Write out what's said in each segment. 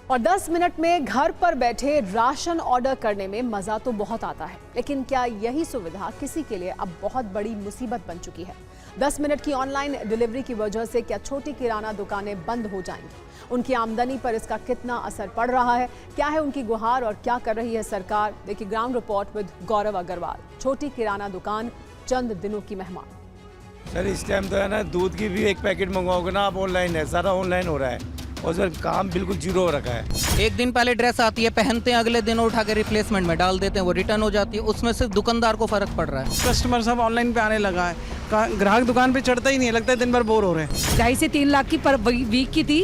और 10 मिनट में घर पर बैठे राशन ऑर्डर करने में मजा तो बहुत आता है, लेकिन क्या यही सुविधा किसी के लिए अब बहुत बड़ी मुसीबत बन चुकी है? 10 मिनट की ऑनलाइन डिलीवरी की वजह से क्या छोटी किराना दुकानें बंद हो जाएंगी? उनकी आमदनी पर इसका कितना असर पड़ रहा है? क्या है उनकी गुहार और क्या कर रही है सरकार? देखिए ग्राउंड रिपोर्ट विद गौरव अग्रवाल। छोटी किराना दुकान चंद दिनों की मेहमान। सर इस टाइम तो है ना, दूध की भी एक पैकेट मंगवाओगे ना आप, ऑनलाइन है, सारा ऑनलाइन हो रहा है और सर काम बिल्कुल जीरो हो रखा है। एक दिन पहले ड्रेस आती है, पहनते हैं, अगले दिन उठा के रिप्लेसमेंट में डाल देते हैं, वो रिटर्न हो जाती है। उसमें सिर्फ दुकानदार को फर्क पड़ रहा है। कस्टमर सब ऑनलाइन पे आने लगा है, ग्राहक दुकान पे चढ़ता ही नहीं है, लगता है दिन भर बोर हो रहे हैं। 2.5 से 3 लाख की पर वीक की थी,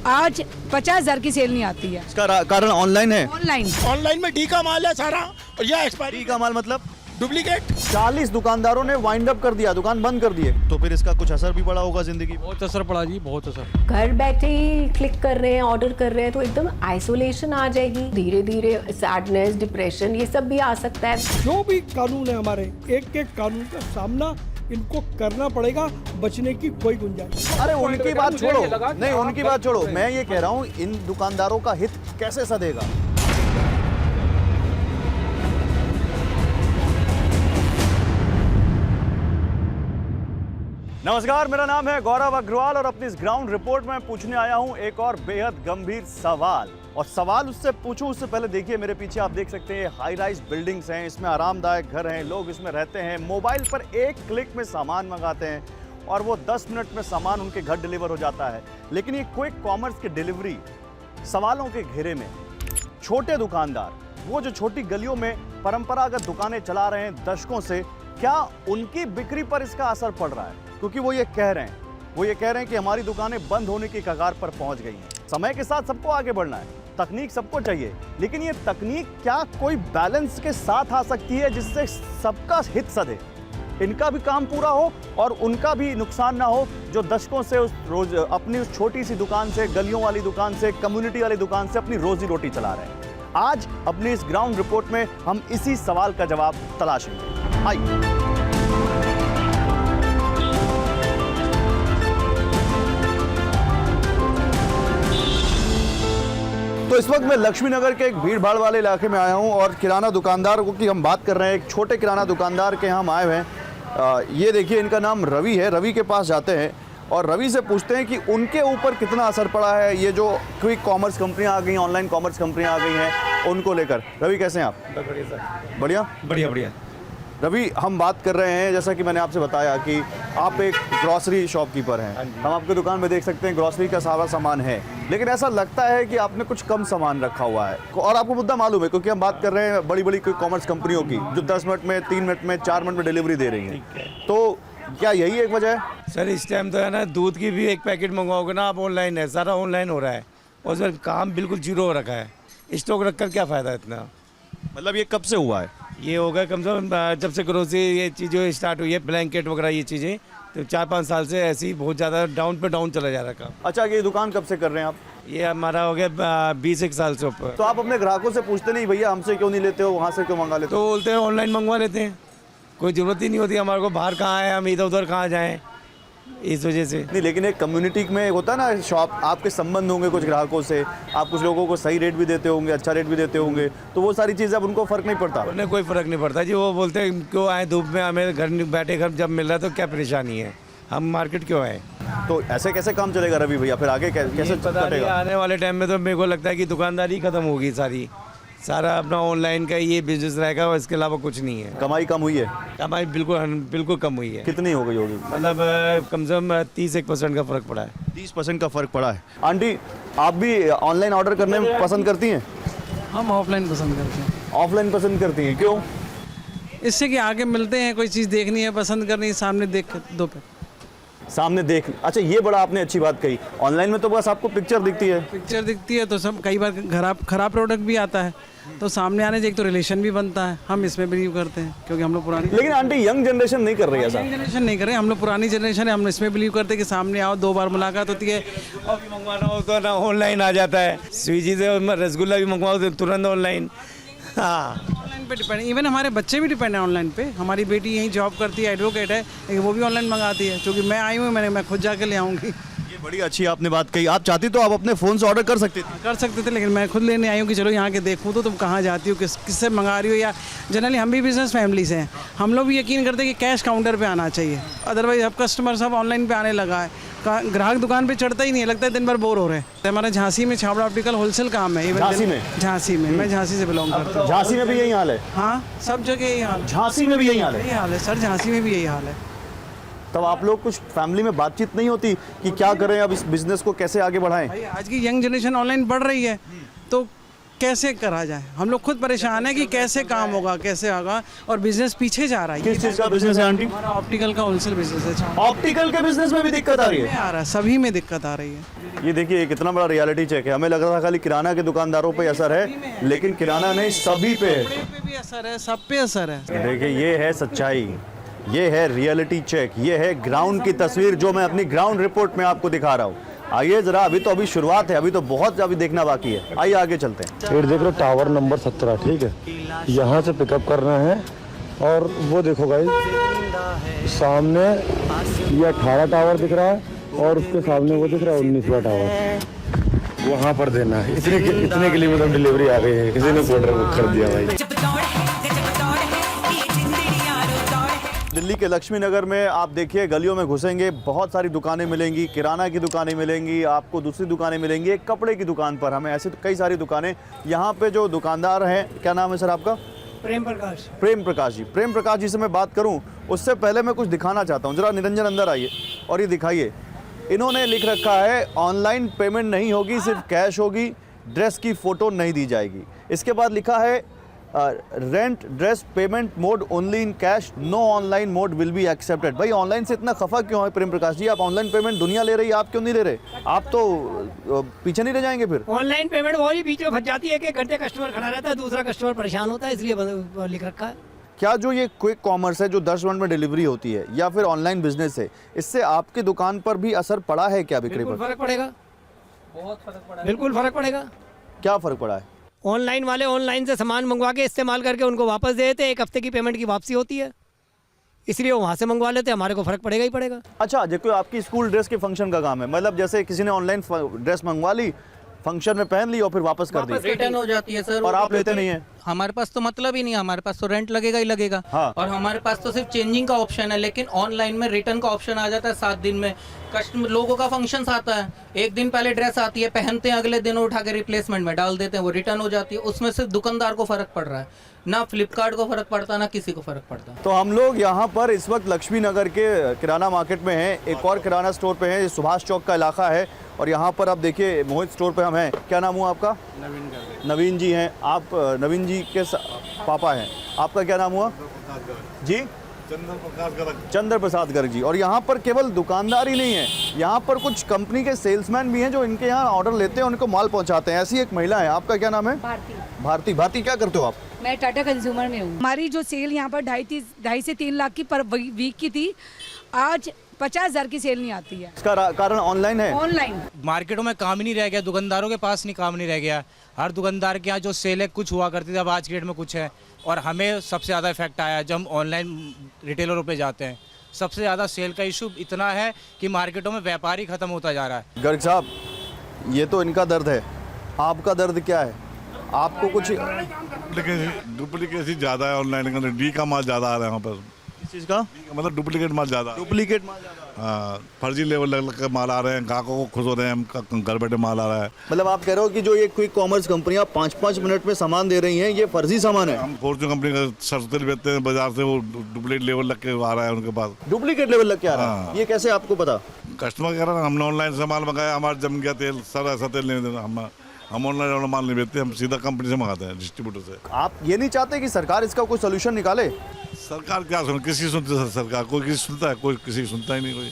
आज 50,000 की सेल नहीं आती है। इसका कारण ऑनलाइन है। ऑनलाइन में डी का माल है सारा, और यह एक्सपायरी का माल मतलब डुप्लीकेट। 40 दुकानदारों ने वाइंड अप कर दिया, दुकान बंद कर दिए, तो फिर इसका कुछ असर भी पड़ा होगा जिंदगी। बहुत असर पड़ा जी, बहुत असर। घर बैठे ही क्लिक कर रहे हैं, ऑर्डर कर रहे हैं, तो एकदम आइसोलेशन आ जाएगी। धीरे धीरे सैडनेस, डिप्रेशन, ये सब भी आ सकता है। जो भी कानून है हमारे, एक एक कानून का सामना इनको करना पड़ेगा, बचने की कोई गुंजाइश। अरे उनकी बात छोड़ो, नहीं उनकी बात छोड़ो, मैं ये कह रहा हूँ इन दुकानदारों का हित कैसे सधेगा? नमस्कार, मेरा नाम है गौरव अग्रवाल और अपनी इस ग्राउंड रिपोर्ट में पूछने आया हूं एक और बेहद गंभीर सवाल। और सवाल उससे पूछूं उससे पहले देखिए मेरे पीछे आप देख सकते हैं हाई राइज बिल्डिंग्स हैं, इसमें आरामदायक घर हैं, लोग इसमें रहते हैं, मोबाइल पर एक क्लिक में सामान मंगाते हैं और वो 10 मिनट में सामान उनके घर डिलीवर हो जाता है। लेकिन ये क्विक कॉमर्स की डिलीवरी सवालों के घेरे में। छोटे दुकानदार, वो जो छोटी गलियों में परंपरागत दुकानें चला रहे हैं दशकों से, क्या उनकी बिक्री पर इसका असर पड़ रहा है? क्योंकि वो ये कह रहे हैं कि हमारी दुकानें बंद होने की कगार पर पहुंच गई हैं। समय के साथ सबको आगे बढ़ना है, तकनीक सबको चाहिए, लेकिन ये तकनीक क्या कोई बैलेंस के साथ आ सकती है जिससे सबका हित सधे, इनका भी काम पूरा हो और उनका भी नुकसान ना हो, जो दशकों से रोज अपनी उस छोटी सी दुकान से, गलियों वाली दुकान से, कम्युनिटी वाली दुकान से अपनी रोजी रोटी चला रहे हैं। आज अपनी इस ग्राउंड रिपोर्ट में हम इसी सवाल का जवाब तलाशेंगे। आइए। तो इस वक्त मैं लक्ष्मी नगर के एक भीड़ भाड़ वाले इलाके में आया हूं और किराना दुकानदार की हम बात कर रहे हैं। एक छोटे किराना दुकानदार के हम आए हुए हैं। ये देखिए, इनका नाम रवि है। रवि के पास जाते हैं और रवि से पूछते हैं कि उनके ऊपर कितना असर पड़ा है ये जो क्विक कॉमर्स कंपनियां आ गई, ऑनलाइन कॉमर्स कंपनियां आ गई हैं, उनको लेकर। रवि कैसे हैं आप? बढ़िया सर। बढ़िया बढ़िया बढ़िया। रवि, हम बात कर रहे हैं, जैसा कि मैंने आपसे बताया कि आप एक ग्रॉसरी शॉपकीपर हैं। हम आपकी दुकान में देख सकते हैं ग्रॉसरी का सारा सामान है, लेकिन ऐसा लगता है कि आपने कुछ कम सामान रखा हुआ है। और आपको मुद्दा मालूम है क्योंकि हम बात कर रहे हैं बड़ी बड़ी कॉमर्स कंपनियों की जो 10 मिनट में, 3 मिनट में, 4 मिनट में डिलीवरी दे रही हैं। तो क्या यही एक वजह है? सर इस टाइम तो है ना, दूध की भी एक पैकेट मंगवाओगे ना आप, ऑनलाइन है, सारा ऑनलाइन हो रहा है और सर काम बिल्कुल जीरो हो रखा है। स्टॉक रखकर क्या फ़ायदा इतना? मतलब ये कब से हुआ है? ये होगा कम से कम जब से ग्रोसरी ये चीज़ें स्टार्ट हुई है, ब्लैंकेट वगैरह ये चीज़ें, तो 4-5 साल से ऐसी बहुत ज़्यादा डाउन पे डाउन चला जा रहा काम। अच्छा, ये दुकान कब से कर रहे हैं आप? ये हमारा हो गया 20 साल से ऊपर। तो आप अपने ग्राहकों से पूछते नहीं भैया हमसे क्यों नहीं लेते हो, वहाँ से क्यों मंगा लेते हो? तो बोलते हैं ऑनलाइन मंगवा लेते हैं, कोई ज़रूरत ही नहीं होती हमारे को, बाहर कहाँ आए हम, इधर उधर कहाँ जाएँ, इस वजह से। नहीं, लेकिन एक कम्युनिटी में होता है ना शॉप, आपके संबंध होंगे कुछ ग्राहकों से, आप कुछ लोगों को सही रेट भी देते होंगे, अच्छा रेट भी देते होंगे, तो वो सारी चीज़ें अब उनको फ़र्क नहीं पड़ता। उन्हें कोई फ़र्क नहीं पड़ता जी। वो बोलते हैं क्यों आए धूप में, हमें घर बैठे घर जब मिल रहा है तो क्या परेशानी है, हम मार्केट क्यों आए? तो ऐसे कैसे काम चलेगा रवि भैया? फिर आगे कैसे कटेगा? आने वाले टाइम में तो मेरे को लगता है कि दुकानदारी खत्म होगी सारा अपना ऑनलाइन का ये बिजनेस रहेगा और इसके अलावा कुछ नहीं है। कमाई कम हुई है? कमाई बिल्कुल कम हुई है। कितनी हो गई होगी? मतलब कम से कम 30% का फ़र्क पड़ा है। 30% का फ़र्क पड़ा है। आंटी, आप भी ऑनलाइन ऑर्डर करने में पसंद करती हैं? हम ऑफलाइन पसंद करते हैं। ऑफलाइन पसंद करती हैं, क्यों? इससे कि आगे मिलते हैं, कोई चीज़ देखनी है, पसंद करनी है, सामने देख दो पे सामने देख। अच्छा, ये बड़ा आपने अच्छी बात कही। ऑनलाइन में तो बस आपको पिक्चर दिखती है, तो सब कई बार खराब प्रोडक्ट भी आता है, तो सामने आने से एक तो रिलेशन भी बनता है। हम इसमें बिलीव करते हैं क्योंकि हम लोग पुरानी। लेकिन आंटी, यंग जनरेशन नहीं कर रही है। यंग जनरेशन नहीं कर रहे, हम लोग पुरानी जनरेशन है, हम इसमें बिलीव करते हैं कि सामने आओ, 2 बार मुलाकात होती है। और मंगवाना हो तो ना ऑनलाइन आ जाता है, स्विगी से रसगुल्ला भी मंगवाओ तो तुरंत ऑनलाइन। हाँ, ऑनलाइन पे डिपेंड, इवन हमारे बच्चे भी डिपेंड है ऑनलाइन पे। हमारी बेटी यहीं जॉब करती है, एडवोकेट है, लेकिन वो भी ऑनलाइन मंगाती है। क्योंकि मैं आई हूँ, मैं खुद जाके ले आऊँगी। ये ये बड़ी अच्छी आपने बात कही। आप चाहती तो आप अपने फ़ोन से ऑर्डर कर सकते थे। कर सकते थे, लेकिन मैं खुद लेने आई हूँ कि चलो यहाँ के देखूँ तो तुम कहाँ जाती हो, किससे मंगा रही हो। या जनरली हम भी बिजनेस फैमिली से हैं, हम लोग भी यकीन करते हैं कि कैश काउंटर पे आना चाहिए। अदरवाइज अब कस्टमर सब ऑनलाइन पे आने लगा है, ग्राहक दुकान पे चढ़ता ही नहीं है, लगता है दिन भर बोर हो रहे हैं। हमारा झांसी में छाबड़ा ऑप्टिकल होलसेल काम है। झांसी में? झांसी में, मैं झांसी से बिलोंग करता हूँ। झांसी में भी यही हाल है? हाँ, सब जगह यही हाल है। झांसी में भी यही हाल है? यही हाल है सर, झांसी में भी यही हाल है। तब आप लोग कुछ फैमिली में बातचीत नहीं होती कि क्या करें, अब इस बिजनेस को कैसे आगे बढ़ाएं? भाई आज की यंग जनरेशन ऑनलाइन बढ़ रही है, तो कैसे करा जाए। हम लोग खुद परेशान है कि कैसे काम होगा, कैसे होगा, और बिजनेस पीछे जा रहा है। किस चीज़ का बिजनेस है आंटी? हमारा ऑप्टिकल का होलसेल बिजनेस है। ऑप्टिकल के बिजनेस में भी दिक्कत आ रही है? आ रहा है, सभी में दिक्कत आ रही है। ये देखिए कितना बड़ा रियलिटी चेक है। हमें लग रहा था खाली किराना के दुकानदारों पे असर है, लेकिन किराना नहीं, सभी पे है। कपड़े पे भी असर है, सब पे असर है। देखिए ये है सच्चाई, ये है रियलिटी चेक, ये है ग्राउंड की तस्वीर जो मैं अपनी ग्राउंड रिपोर्ट में आपको दिखा रहा हूँ। आइए जरा, अभी शुरुआत है, अभी तो बहुत अभी देखना बाकी है। आइए आगे चलते हैं। ये देख लो टावर नंबर 17, ठीक है, यहाँ से पिकअप करना है। और वो देखो गाइस, सामने ये 18 टावर दिख रहा है और उसके सामने वो दिख रहा है 19वां टावर, वहाँ पर देना है। इतने के लिए मतलब डिलीवरी आ गई है, किसी ने ऑर्डर बुक कर दिया भाई। दिल्ली के लक्ष्मी नगर में आप देखिए, गलियों में घुसेंगे, बहुत सारी दुकानें मिलेंगी, किराना की दुकानें मिलेंगी, आपको दूसरी दुकानें मिलेंगी। एक कपड़े की दुकान पर हमें ऐसे कई सारी दुकानें। यहाँ पे जो दुकानदार हैं, क्या नाम है सर आपका? प्रेम प्रकाश। प्रेम प्रकाश जी। प्रेम प्रकाश जी से मैं बात करूं उससे पहले मैं कुछ दिखाना चाहता हूं। जरा निरंजन अंदर आइए और ये दिखाइए। इन्होंने लिख रखा है ऑनलाइन पेमेंट नहीं होगी, सिर्फ कैश होगी, ड्रेस की फ़ोटो नहीं दी जाएगी। इसके बाद लिखा है rent dress payment mode only in cash, no online mode will be accepted. भाई ऑनलाइन से इतना खफा क्यों है प्रेम प्रकाश जी? आप ऑनलाइन पेमेंट दुनिया ले रही है, आप क्यों नहीं ले रहे? आप तो पीछे नहीं रह जाएंगे फिर? ऑनलाइन पेमेंट वही बीच में फंस जाती है कि एक घंटे कस्टमर खड़ा रहता है, दूसरा कस्टमर परेशान होता है, इसलिए लिख रखा है। क्या जो ये क्विक कॉमर्स है, जो 10 मिनट में डिलीवरी होती है, या फिर ऑनलाइन बिजनेस है, इससे आपकी दुकान पर भी असर पड़ा है क्या बिक्री पर? फर्क पड़ेगा, बहुत फर्क पड़ा, बिल्कुल फर्क पड़ेगा। क्या फर्क पड़ा है? ऑनलाइन वाले ऑनलाइन से सामान मंगवा के इस्तेमाल करके उनको वापस दे देते, एक हफ्ते की पेमेंट की वापसी होती है, इसलिए वहाँ से मंगवा लेते, हमारे को फर्क पड़ेगा ही पड़ेगा। अच्छा, देखो आपकी स्कूल ड्रेस के फंक्शन का काम है, मतलब जैसे किसी ने ऑनलाइन ड्रेस मंगवा ली, फंक्शन में पहन ली और फिर वापस कर दी, रिटर्न हो जाती है सर। और आप लेते नहीं है? हमारे पास तो मतलब ही नहीं है, हमारे पास तो रेंट लगेगा ही लगेगा। हाँ। और हमारे पास तो सिर्फ चेंजिंग का ऑप्शन है, लेकिन ऑनलाइन में रिटर्न का ऑप्शन आ जाता है 7 दिन में। कस्टमर लोगों का फंक्शन आता है, एक दिन पहले ड्रेस आती है, पहनते हैं, अगले दिन उठा के रिप्लेसमेंट में डाल देते हैं, वो रिटर्न हो जाती है। उसमें सिर्फ दुकानदार को फर्क पड़ रहा है, ना फ्लिपकार्ट को फर्क पड़ता, ना किसी को फर्क पड़ता। तो हम लोग यहाँ पर इस वक्त लक्ष्मी नगर के किराना मार्केट में हैं, एक और किराना स्टोर पे हैं, सुभाष चौक का इलाका है, और यहाँ पर आप देखिए मोहित स्टोर पे हम हैं। क्या नाम हुआ आपका? नवीन जी हैं आप, नवीन जी के पापा हैं। आपका क्या नाम हुआ जी? चंद्र प्रसाद गर्ग जी। और यहाँ पर केवल दुकानदार ही नहीं है, यहाँ पर कुछ कंपनी के सेल्समैन भी हैं जो इनके यहाँ ऑर्डर लेते हैं, उनको माल पहुँचाते हैं। ऐसी एक महिला है, आपका क्या नाम है? भारती। भारती, क्या करते हो आप? मैं टाटा कंज्यूमर में हूँ। हमारी जो सेल यहाँ पर 2.5 से 3 लाख की पर वीक की थी, आज 50,000 की सेल नहीं आती है। इसका कारण ऑनलाइन है? ऑनलाइन मार्केटों में काम ही नहीं रह गया, दुकानदारों के पास नहीं काम नहीं रह गया। हर दुकानदार के यहाँ जो सेल है कुछ हुआ करती थी, अब आज की डेट में कुछ है। और हमें सबसे ज़्यादा इफेक्ट आया जब हम ऑनलाइन रिटेलरों पे जाते हैं। सबसे ज़्यादा सेल का इशू इतना है कि मार्केटों में व्यापार ही खत्म होता जा रहा है। गर्ग साहब, ये तो इनका दर्द है, आपका दर्द क्या है? आपको कुछ डुप्लीकेसी ज़्यादा है ऑनलाइन का, डी का माल ज़्यादा आ रहा है यहाँ पर। किस चीज़ का? मतलब डुप्लीकेट माल ज़्यादा। डुप्लीकेट माल ज़्यादा? हाँ, फर्जी लेवल लग के माल आ रहे हैं, ग्राहकों को खुश हो रहे हैं, हम घर बैठे माल आ रहा है। मतलब आप कह रहे हो कि जो ये क्विक कॉमर्स कंपनियां 5-5 मिनट में सामान दे रही हैं, ये फर्जी सामान है? हम फॉर्च्यून कंपनी का सरसों तेल बेचते हैं बाजार से, वो डुप्लीकेट लेवल लग के आ रहा है उनके पास। डुप्लीकेट लेवल लग के आ रहा है? हाँ। ये कैसे आपको पता? कस्टमर कह रहा है हमने ऑनलाइन से माल मंगाया, हमारा जम गया तेल, सर ऐसा तेल नहीं देना। हम ऑनलाइन माल नहीं बेचते, हम सीधा कंपनी से मंगाते हैं, डिस्ट्रीब्यूटर से। आप ये नहीं चाहते कि सरकार इसका कोई सोल्यूशन निकाले? सरकार क्या सुन, किसी सुनती है सरकार? कोई किसी सुनता है? कोई किसी सुनता ही नहीं। कोई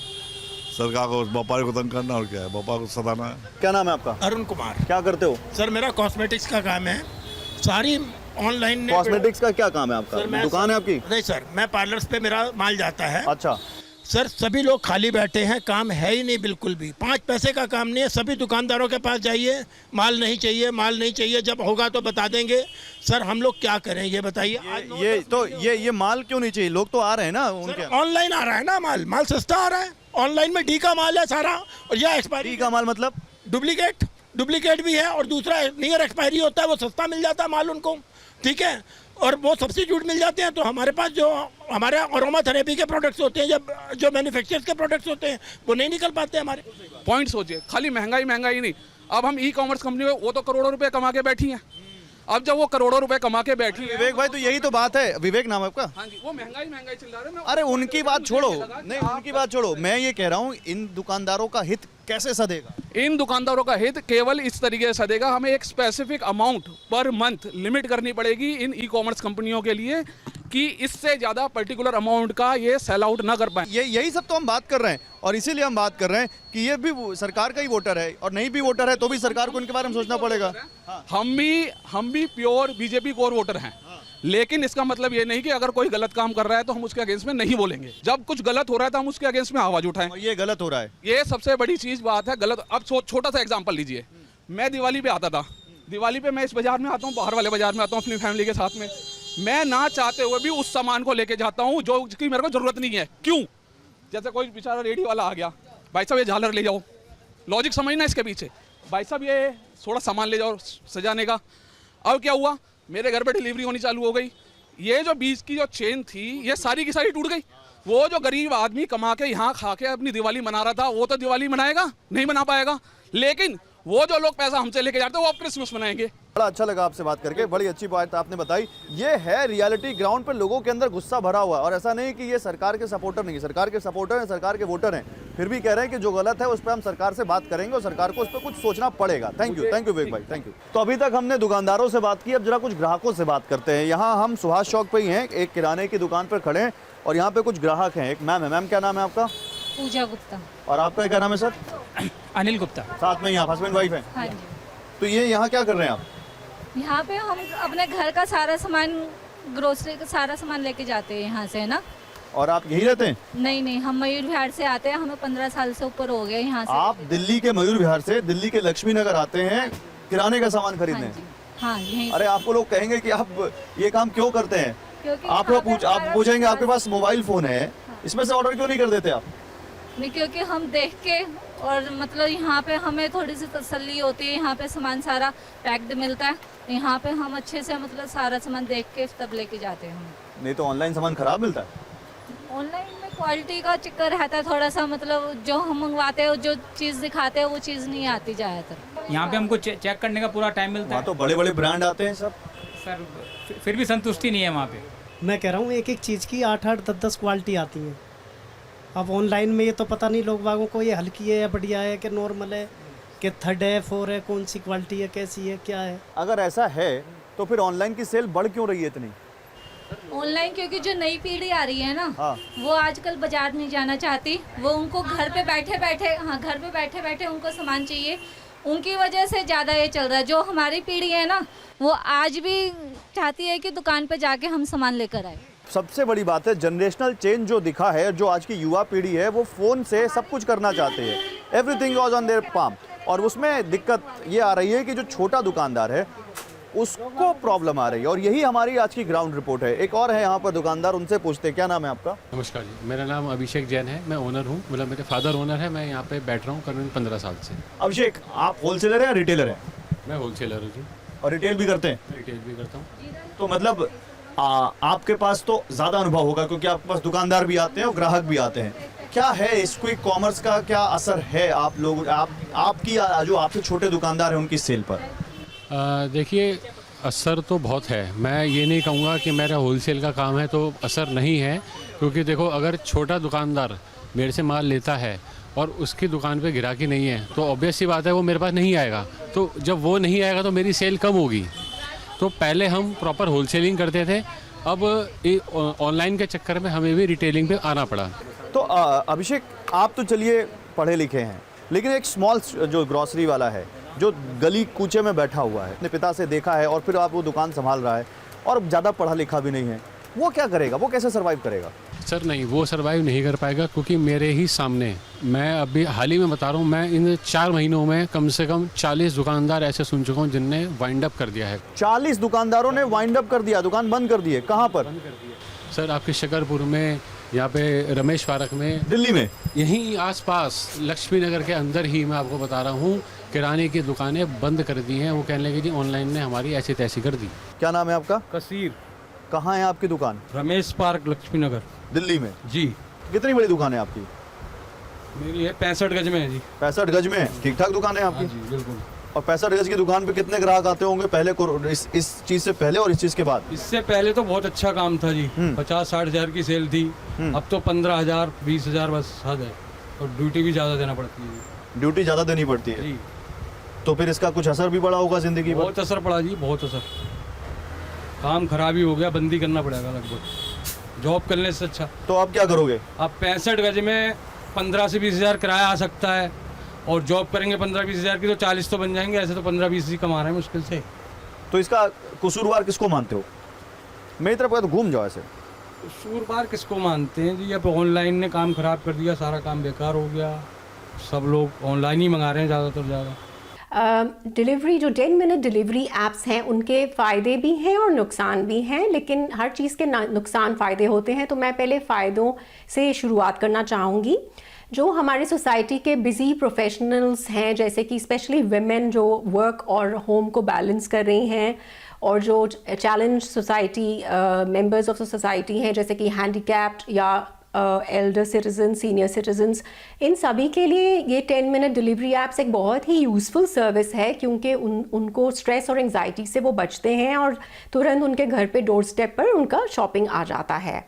सरकार को व्यापारी को तंग करना और क्या है, व्यापार को सताना है। क्या नाम है आपका? अरुण कुमार। क्या करते हो? सर मेरा कॉस्मेटिक्स का काम है, सारी ऑनलाइन। कॉस्मेटिक्स का क्या काम है आपका? दुकान है आपकी? नहीं सर, मैं पार्लर्स पे मेरा माल जाता है। अच्छा सर, सभी लोग खाली बैठे हैं, काम है ही नहीं बिल्कुल भी। 5 पैसे का काम नहीं है। सभी दुकानदारों के पास जाइए, माल नहीं चाहिए, माल नहीं चाहिए, जब होगा तो बता देंगे। सर हम लोग क्या करें ये बताइए? ये माल क्यों नहीं चाहिए? लोग तो आ रहे हैं ना उनके। ऑनलाइन आ रहा है ना माल, माल सस्ता आ रहा है। ऑनलाइन में डी का माल है सारा, और यह एक्सपायरी डी का माल मतलब डुप्लीकेट भी है, और दूसरा नियर एक्सपायरी होता है, वो सस्ता मिल जाता है माल उनको, ठीक है, और वो सब्सिट्यूट मिल जाते हैं। तो हमारे पास जो हमारे अरोमा थेरेपी के प्रोडक्ट्स होते हैं, जब जो मैन्युफैक्चरर्स के प्रोडक्ट्स होते हैं, वो नहीं निकल पाते हमारे। पॉइंट सोचिए, खाली महंगाई नहीं, अब हम ई कॉमर्स कंपनी में, वो तो करोड़ों रुपए कमा के बैठी हैं। अब जब वो करोड़ों रुपए कमा के बैठी है, विवेक भाई, तो यही तो बात है। विवेक नाम है आपका? हाँ जी, वो महंगाई चिल्ला रहे हैं। अरे उनकी बात छोड़ो, नहीं उनकी बात छोड़ो, मैं ये कह रहा हूँ इन दुकानदारों का हित कैसे सधेगा? इन दुकानदारों का हित केवल इस तरीके से सधेगा, हमें एक specific amount per month limit करनी पड़ेगी इन ई कॉमर्स कंपनियों के लिए कि इससे ज़्यादा पर्टिकुलर अमाउंट का ये सेल आउट ना कर पाए। यही सब तो हम बात कर रहे हैं, और इसीलिए हम बात कर रहे हैं कि ये भी सरकार का ही वोटर है, और नहीं भी वोटर है तो भी सरकार को इनके बारे में सोचना पड़ेगा। हम भी प्योर बीजेपी कोर वोटर हैं, लेकिन इसका मतलब ये नहीं कि अगर कोई गलत काम कर रहा है तो हम उसके अगेंस्ट में नहीं बोलेंगे। जब कुछ गलत हो रहा है तो हम उसके अगेंस्ट में आवाज उठाएं। ये गलत हो रहा है, ये सबसे बड़ी चीज बात है, गलत। अब छोटा सा एग्जांपल लीजिए, मैं दिवाली पे आता था, दिवाली पे मैं इस बाजार में आता हूँ, बाहर वाले बाजार में आता हूँ अपनी फैमिली के साथ में, मैं ना चाहते हुए भी उस सामान को लेके जाता हूँ जो की मेरे को जरूरत नहीं है। क्यों? जैसे कोई बेचारा रेडी वाला आ गया, भाई साहब ये झालर ले जाओ, लॉजिक समझना इसके पीछे, भाई साहब ये थोड़ा सामान ले जाओ सजाने का। अब क्या हुआ, मेरे घर पे डिलीवरी होनी चालू हो गई, ये जो बीच की जो चेन थी ये सारी की सारी टूट गई। वो जो गरीब आदमी कमा के यहाँ खा के अपनी दिवाली मना रहा था, वो तो दिवाली मनाएगा नहीं, मना पाएगा, लेकिन वो जो लोग पैसा हमसे लेके जाते हैं वो अब क्रिसमस मनाएंगे। बड़ा अच्छा लगा आपसे बात करके, बड़ी अच्छी बात आपने बताई। ये है रियलिटी, ग्राउंड पर लोगों के अंदर गुस्सा भरा हुआ है, और ऐसा नहीं कि ये सरकार के सपोर्टर नहीं, सरकार के सपोर्टर हैं, सरकार के वोटर हैं, फिर भी कह रहे हैं कि जो गलत है उस पर हम सरकार से बात करेंगे और सरकार को उस पर कुछ सोचना पड़ेगा। थैंक यू विवेक भाई, थैंक यू। तो अभी तक हमने दुकानदारों से बात की, अब जरा कुछ ग्राहकों से बात करते हैं। यहाँ हम सुभाष चौक पे ही हैं, एक किराने की दुकान पर खड़े हैं, और यहाँ पे कुछ ग्राहक हैं। एक मैम है, मैम क्या नाम है आपका? पूजा गुप्ता। और आपका क्या नाम है सर? अनिल गुप्ता। साथ में यहाँ हस्बैंड वाइफ है? हाँ जी। तो ये यहाँ क्या कर रहे हैं आप? यहाँ पे हम अपने घर का सारा सामान, ग्रोसरी का सारा सामान लेके जाते हैं यहाँ से, है ना। और आप यही रहते हैं? नहीं, हम मयूर विहार से आते हैं, हमें 15 साल से ऊपर हो गए यहाँ से। आप दिल्ली के मयूर विहार से दिल्ली के लक्ष्मी नगर आते हैं किराने का सामान खरीदने? हाँ, यहीं। अरे आपको लोग कहेंगे कि आप ये काम क्यों करते हैं, क्योंकि आप पूछेंगे आपके पास मोबाइल फोन है, इसमें से ऑर्डर क्यों नहीं कर देते आप? नहीं, क्योंकि हम देख के, और मतलब यहाँ पे हमें थोड़ी सी तसल्ली होती है, यहाँ पे सामान सारा पैक्ड मिलता है, यहाँ पे हम अच्छे से मतलब सारा सामान देख के तब लेके जाते हैं। नहीं तो ऑनलाइन सामान खराब मिलता है? ऑनलाइन में क्वालिटी का चक्कर रहता है थोड़ा सा, मतलब जो हम मंगवाते हैं जो चीज़ दिखाते हैं वो चीज़ नहीं आती ज़्यादातर। यहाँ पे हमको चेक करने का पूरा टाइम मिलता है। तो बड़े बड़े ब्रांड आते हैं सब सर, फिर भी संतुष्टि नहीं है वहाँ पे। मैं कह रहा हूँ एक चीज़ की 8-8, 10-10 क्वालिटी आती है। अब ऑनलाइन में ये तो पता नहीं लोग बागों को ये हल्की है या बढ़िया है कि नॉर्मल है कि 3rd है 4 है, कौन सी क्वालिटी है, कैसी है, क्या है। अगर ऐसा है तो फिर ऑनलाइन की सेल बढ़ क्यों रही है इतनी? ऑनलाइन क्योंकि जो नई पीढ़ी आ रही है ना, वो आजकल बाजार नहीं जाना चाहती, वो उनको घर पे बैठे बैठे उनको सामान चाहिए, उनकी वजह से ज़्यादा ये चल रहा है। जो हमारी पीढ़ी है ना, वो आज भी चाहती है कि दुकान पे जाके हम सामान लेकर आए। सबसे बड़ी बात है जनरेशनल चेंज जो दिखा है, जो आज की युवा पीढ़ी है वो फ़ोन से सब कुछ करना चाहते हैं, everything was on their palm, और उसमें दिक्कत ये आ रही है कि जो छोटा दुकानदार है उसको प्रॉब्लम आ रही है, और यही हमारी आज की ग्राउंड रिपोर्ट है। एक और है यहाँ पर दुकानदार, उनसे पूछते हैं क्या नाम है आपका? नमस्कार जी, मेरा नाम अभिषेक जैन है, मैं ओनर हूँ, मतलब मेरे फादर ओनर है, मैं यहाँ पे बैठ रहा हूँ करीबन 15 साल से। अभिषेक, आप होलसेलर है या रिटेलर है? मैं होलसेलर हूँ जी। और रिटेल भी करते हैं? रिटेल भी करता हूँ। तो मतलब आपके पास तो ज़्यादा अनुभव होगा क्योंकि आपके पास दुकानदार भी आते हैं और ग्राहक भी आते हैं। क्या है इस क्विक कॉमर्स का क्या असर है आप लोग आपकी जो आपके छोटे दुकानदार हैं उनकी सेल पर? देखिए, असर तो बहुत है, मैं ये नहीं कहूँगा कि मेरा होलसेल का काम है तो असर नहीं है, क्योंकि देखो अगर छोटा दुकानदार मेरे से माल लेता है और उसकी दुकान पे ग्राहकी नहीं है तो ऑब्वियस सी बात है वो मेरे पास नहीं आएगा, तो जब वो नहीं आएगा तो मेरी सेल कम होगी। तो पहले हम प्रॉपर होलसेलिंग करते थे, अब ऑनलाइन के चक्कर में हमें भी रिटेलिंग पे आना पड़ा। तो अभिषेक, आप तो चलिए पढ़े लिखे हैं, लेकिन एक स्मॉल जो ग्रॉसरी वाला है जो गली कूचे में बैठा हुआ है, अपने पिता से देखा है और फिर आप वो दुकान संभाल रहा है और ज़्यादा पढ़ा लिखा भी नहीं है, वो क्या करेगा, वो कैसे सर्वाइव करेगा? सर नहीं, वो सर्वाइव नहीं कर पाएगा, क्योंकि मेरे ही सामने, मैं अभी हाल ही में बता रहा हूँ, मैं इन 4 महीनों में कम से कम 40 दुकानदार ऐसे सुन चुका हूँ जिनने वाइंड अप कर दिया है। 40 दुकानदारों ने वाइंड अप कर दिया, दुकान बंद कर दी है। कहाँ पर? सर आपके शकरपुर में यहाँ पे रमेश पार्क में, दिल्ली में, यहीं आसपास लक्ष्मी नगर के अंदर ही मैं आपको बता रहा हूँ, किराने की दुकानें बंद कर दी हैं। वो कहने लगे जी ऑनलाइन ने हमारी ऐसी तैसी कर दी। क्या नाम है आपका? कसीर। कहाँ है आपकी दुकान? रमेश पार्क, लक्ष्मी नगर, दिल्ली में। जी। कितनी बड़ी दुकान है आपकी? मेरी है 65 गज में है जी। 65 गज में? ठीक ठाक दुकान है आपकी? जी बिल्कुल। और 65 गज की दुकान पे कितने ग्राहक आते होंगे पहले इस चीज से पहले और इस चीज के बाद? इससे पहले तो बहुत अच्छा काम था जी, 50-60 हजार की सेल थी। अब तो 15,000 20,000 बस हद है, और ड्यूटी भी ज़्यादा देना पड़ती है। ड्यूटी ज़्यादा देनी पड़ती है जी। तो फिर इसका कुछ असर भी पड़ा होगा जिंदगी पर? बहुत असर पड़ा जी, बहुत असर। काम खराब ही हो गया, बंदी करना पड़ेगा लगभग जॉब करने से अच्छा। तो आप क्या करोगे? अब 65 गज में 15 से 20 हजार किराया आ सकता है, और जॉब करेंगे 15-20 हजार की तो 40 तो बन जाएंगे। ऐसे तो 15-20 ही कमा रहे हैं मुश्किल से। तो इसका कसूरवार किसको मानते हो? मेरी तरफ तो घूम जाओ ऐसे। कसूरवार किसको मानते हैं जी? अब ऑनलाइन ने काम खराब कर दिया, सारा काम बेकार हो गया, सब लोग ऑनलाइन ही मंगा रहे हैं ज़्यादातर ज़्यादा। डिलीवरी जो 10 मिनट डिलीवरी ऐप्स हैं उनके फ़ायदे भी हैं और नुकसान भी हैं, लेकिन हर चीज़ के नुकसान फ़ायदे होते हैं। तो मैं पहले फ़ायदों से शुरुआत करना चाहूँगी। जो हमारे सोसाइटी के बिज़ी प्रोफेशनल्स हैं, जैसे कि स्पेशली वुमेन जो वर्क और होम को बैलेंस कर रही हैं, और जो challenge society members of the society हैं, जैसे कि हैंडीकैप्ड या एल्डर सिटीजन, सीनियर सिटीजन्स, इन सभी के लिए ये 10 मिनट डिलीवरी ऐप्स एक बहुत ही यूज़फुल सर्विस है, क्योंकि उनको स्ट्रेस और एंजाइटी से वो बचते हैं और तुरंत उनके घर पे डोर स्टेप पर उनका शॉपिंग आ जाता है।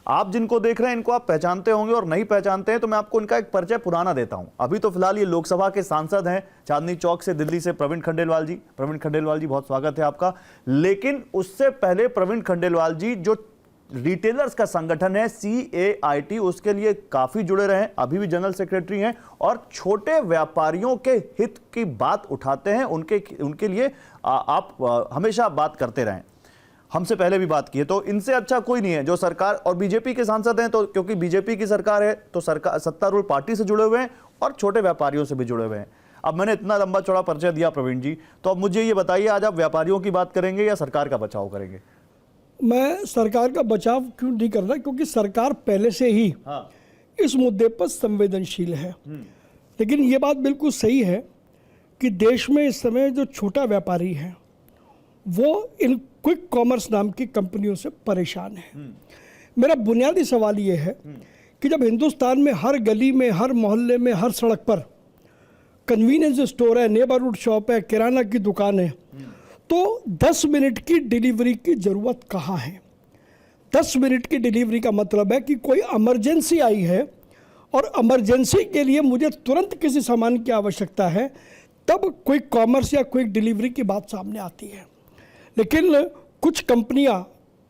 आप जिनको देख रहे हैं इनको आप पहचानते होंगे, और नहीं पहचानते हैं तो मैं आपको इनका एक परिचय पुराना देता हूं। अभी तो फिलहाल ये लोकसभा के सांसद हैं चांदनी चौक से, दिल्ली से, प्रवीण खंडेलवाल जी। प्रवीण खंडेलवाल जी, बहुत स्वागत है आपका। लेकिन उससे पहले प्रवीण खंडेलवाल जी जो रिटेलर्स का संगठन है CAIT, उसके लिए काफी जुड़े रहे, अभी भी जनरल सेक्रेटरी हैं, और छोटे व्यापारियों के हित की बात उठाते हैं, उनके लिए आप हमेशा बात करते रहें। हमसे पहले भी बात की है, तो इनसे अच्छा कोई नहीं है जो सरकार, और बीजेपी के सांसद हैं, तो क्योंकि बीजेपी की सरकार है तो सरकार सत्तारूढ़ पार्टी से जुड़े हुए हैं और छोटे व्यापारियों से भी जुड़े हुए हैं। अब मैंने इतना लंबा चौड़ा परिचय दिया प्रवीण जी, तो अब मुझे ये बताइए, आज आप व्यापारियों की बात करेंगे या सरकार का बचाव करेंगे? मैं सरकार का बचाव क्यों नहीं कर रहा, क्योंकि सरकार पहले से ही इस मुद्दे पर संवेदनशील है। लेकिन ये बात बिल्कुल सही है कि देश में इस समय जो छोटा व्यापारी है वो इन क्विक कॉमर्स नाम की कंपनियों से परेशान है। मेरा बुनियादी सवाल ये है कि जब हिंदुस्तान में हर गली में, हर मोहल्ले में, हर सड़क पर कन्वीनियंस स्टोर है, नेबरहुड शॉप है, किराना की दुकान है, तो 10 मिनट की डिलीवरी की ज़रूरत कहाँ है? 10 मिनट की डिलीवरी का मतलब है कि कोई इमरजेंसी आई है और इमरजेंसी के लिए मुझे तुरंत किसी सामान की आवश्यकता है, तब क्विक कॉमर्स या क्विक डिलीवरी की बात सामने आती है। लेकिन कुछ कंपनियां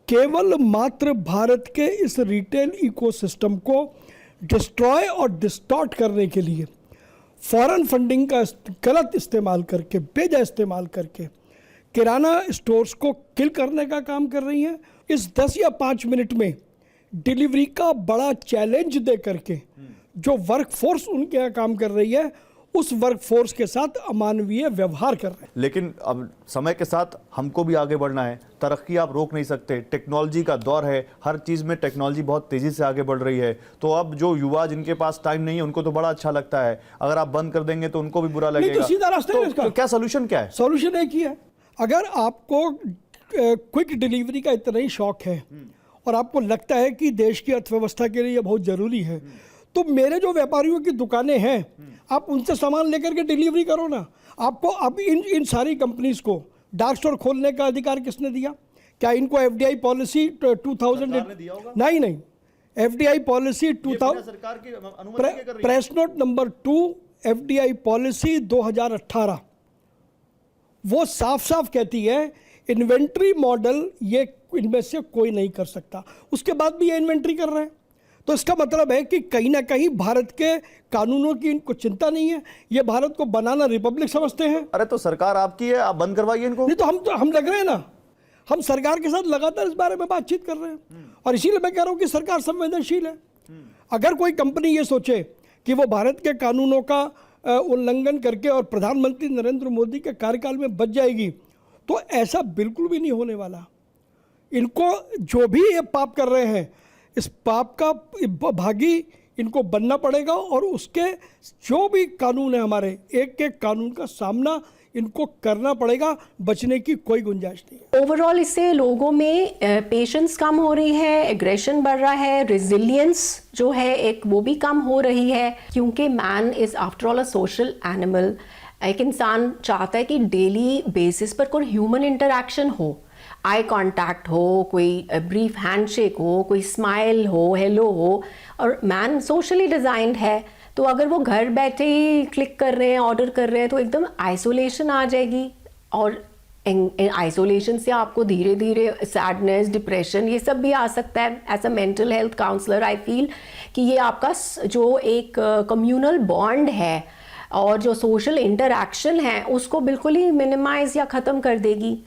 केवल मात्र भारत के इस रिटेल इकोसिस्टम को डिस्ट्रॉय और डिस्टॉर्ट करने के लिए फॉरेन फंडिंग का गलत इस्तेमाल करके, बेजा इस्तेमाल करके किराना स्टोर्स को किल करने का काम कर रही हैं। इस 10 या 5 मिनट में डिलीवरी का बड़ा चैलेंज दे करके जो वर्कफोर्स उनके यहाँ काम कर रही है, उस वर्कफोर्स के साथ अमानवीय व्यवहार कर रहे हैं। लेकिन अब समय के साथ हमको भी आगे बढ़ना है, तरक्की आप रोक नहीं सकते, टेक्नोलॉजी का दौर है, हर चीज़ में टेक्नोलॉजी बहुत तेज़ी से आगे बढ़ रही है। तो अब जो युवा जिनके पास टाइम नहीं है उनको तो बड़ा अच्छा लगता है, अगर आप बंद कर देंगे तो उनको भी बुरा लगेगा। तो सीधा रास्ता है इसका। क्या सोल्यूशन क्या है? सोल्यूशन एक ही है, अगर आपको क्विक डिलीवरी का इतना ही शौक है और आपको लगता है कि देश की अर्थव्यवस्था के लिए ये बहुत ज़रूरी है, तो मेरे जो व्यापारियों की दुकानें हैं आप उनसे सामान लेकर के डिलीवरी करो ना। आपको अब इन सारी कंपनीज को डार्क स्टोर खोलने का अधिकार किसने दिया? क्या इनको FDI पॉलिसी 2000 नहीं, FDI policy 2000 press note number 2 FDI policy 2018 वो साफ साफ कहती है इन्वेंट्री मॉडल ये इनमें से कोई नहीं कर सकता। उसके बाद भी ये इन्वेंट्री कर रहे हैं, तो इसका मतलब है कि कहीं ना कहीं भारत के कानूनों की इनको चिंता नहीं है, ये भारत को बनाना रिपब्लिक समझते हैं। अरे तो सरकार आपकी है, आप बंद करवाइए इनको। नहीं तो हम लग रहे हैं ना, हम सरकार के साथ लगातार इस बारे में बातचीत कर रहे हैं, और इसीलिए मैं कह रहा हूँ कि सरकार संवेदनशील है। अगर कोई कंपनी ये सोचे कि वो भारत के कानूनों का उल्लंघन करके और प्रधानमंत्री नरेंद्र मोदी के कार्यकाल में बच जाएगी, तो ऐसा बिल्कुल भी नहीं होने वाला। इनको जो भी ये पाप कर रहे हैं, इस पाप का भागी इनको बनना पड़ेगा और उसके जो भी कानून है हमारे एक एक कानून का सामना इनको करना पड़ेगा, बचने की कोई गुंजाइश नहीं है। ओवरऑल इससे लोगों में पेशेंस कम हो रही है, एग्रेशन बढ़ रहा है, रेजिलियंस जो है एक वो भी कम हो रही है, क्योंकि man is after all a social animal. एक इंसान चाहता है कि डेली बेसिस पर कोई ह्यूमन इंटरेक्शन हो, आई कांटेक्ट हो, कोई ब्रीफ हैंडशेक हो, कोई स्माइल हो, हेलो हो, और मैन सोशली डिज़ाइंड है। तो अगर वो घर बैठे ही क्लिक कर रहे हैं, ऑर्डर कर रहे हैं, तो एकदम आइसोलेशन आ जाएगी, और आइसोलेशन से आपको धीरे धीरे सैडनेस, डिप्रेशन ये सब भी आ सकता है। As a mental health counsellor I feel कि ये आपका जो एक कम्युनल बॉन्ड है और जो सोशल इंटरैक्शन है उसको बिल्कुल ही मिनिमाइज या ख़त्म कर देगी।